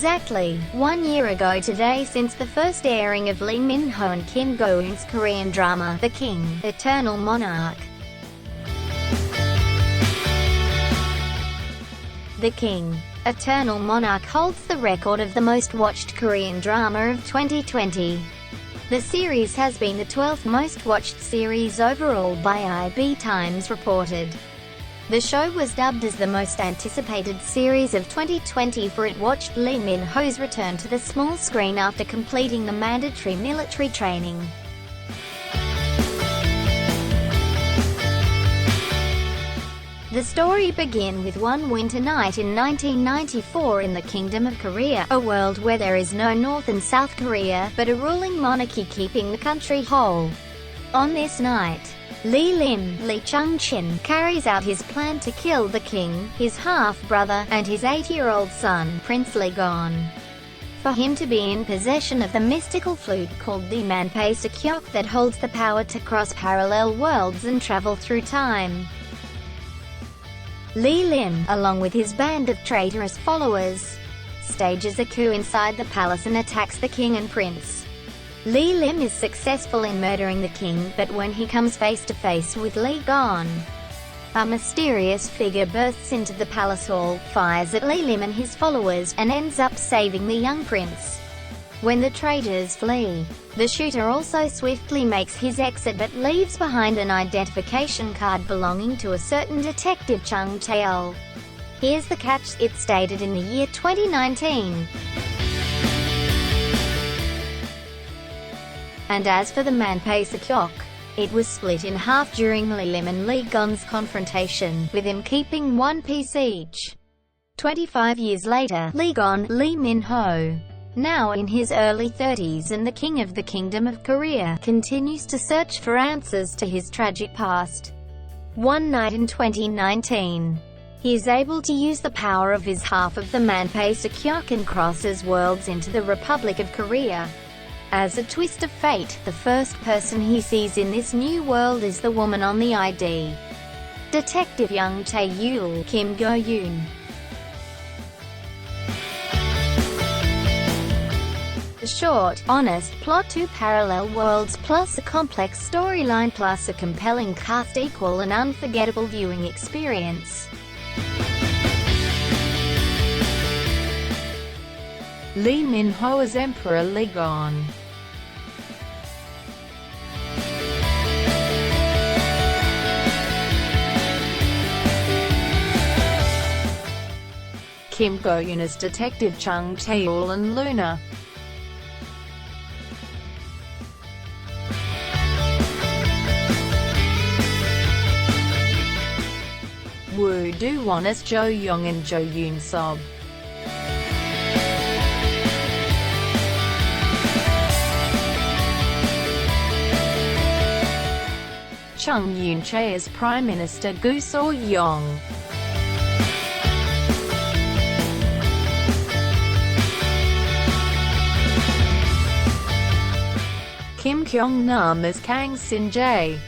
Exactly 1 year ago today since the first airing of Lee Min-ho and Kim Go-eun's Korean drama, The King, Eternal Monarch. The King, Eternal Monarch holds the record of the most watched Korean drama of 2020. The series has been the 12th most watched series overall by IBTimes reported. The show was dubbed as the most anticipated series of 2020 for it watched Lee Min-ho's return to the small screen after completing the mandatory military training. The story began with one winter night in 1994 in the Kingdom of Korea, a world where there is no North and South Korea, but a ruling monarchy keeping the country whole. On this night, Lee Chung-chin, carries out his plan to kill the king, his half-brother, and his 8-year-old son, Prince Lee Gon. For him to be in possession of the mystical flute called the Manpae Sakyok that holds the power to cross parallel worlds and travel through time. Lee, along with his band of traitorous followers, stages a coup inside the palace and attacks the king and prince. Lee is successful in murdering the king, but when he comes face to face with Lee Gon, a mysterious figure bursts into the palace hall, fires at Lee and his followers, and ends up saving the young prince. When the traitors flee, the shooter also swiftly makes his exit but leaves behind an identification card belonging to a certain detective Chung Tae-ul. Here's the catch, it's stated in the year 2019. And as for the Manpae Sakyok, it was split in half during Lee and Lee Gon's confrontation, with him keeping one piece each. 25 years later, Lee Min-ho, now in his early 30s and the king of the Kingdom of Korea, continues to search for answers to his tragic past. One night in 2019, he is able to use the power of his half of the Manpae Sakyok and crosses worlds into the Republic of Korea. As a twist of fate, the first person he sees in this new world is the woman on the ID. Detective Young Tae-yul, Kim Go-eun. The short, honest plot, 2 parallel worlds plus a complex storyline plus a compelling cast equal an unforgettable viewing experience. Lee Min-ho as Emperor Lee Gon. Kim Go-eun as Detective Chung Tae-ul and Luna. Woo Do-won as Jo Young and Jo Yoon-sob. Chung Yoon-chae as Prime Minister Gu So-yong. Kim Kyung-nam as Kang Sin-jae.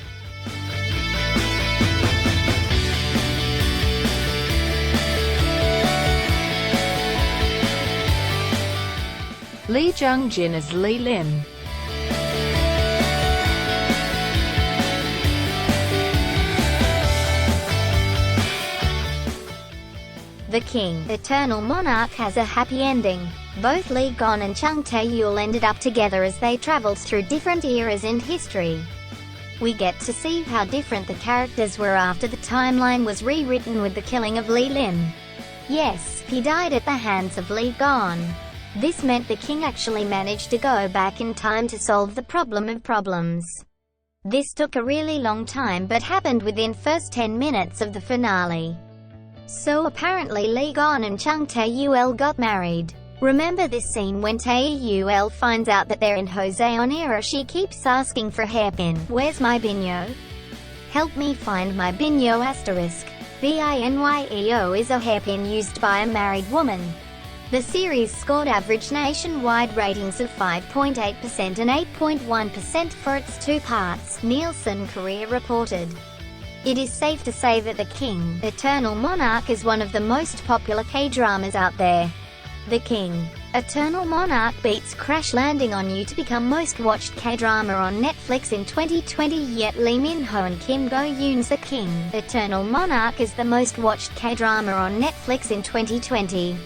Lee Jung-jin as Lee Lim. The King, Eternal Monarch has a happy ending. Both Lee Gon and Chung Tae-yul ended up together as they traveled through different eras in history. We get to see how different the characters were after the timeline was rewritten with the killing of Lee Lim. Yes, he died at the hands of Lee Gon. This meant the king actually managed to go back in time to solve the problem of problems. This took a really long time but happened within first 10 minutes of the finale. So apparently Lee Gon and Chung Tae-yul got married. Remember this scene when Tae-yul finds out that they're in Joseon era? She keeps asking for hairpin. Where's my binyo? Help me find my binyo asterisk. BINYEO is a hairpin used by a married woman. The series scored average nationwide ratings of 5.8% and 8.1% for its 2 parts, Nielsen Korea reported. It is safe to say that The King, Eternal Monarch is one of the most popular K-dramas out there. The King, Eternal Monarch beats Crash Landing on You to become most watched K-drama on Netflix in 2020, yet Lee Min-ho and Kim Go-eun's The King. Eternal Monarch is the most watched K-drama on Netflix in 2020.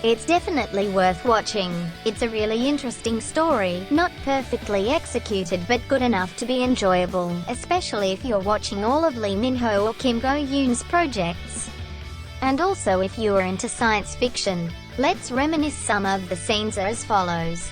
It's definitely worth watching. It's a really interesting story, not perfectly executed but good enough to be enjoyable, especially if you're watching all of Lee Min-ho or Kim Go-eun's projects. And also if you are into science fiction. Let's reminisce. Some of the scenes are as follows.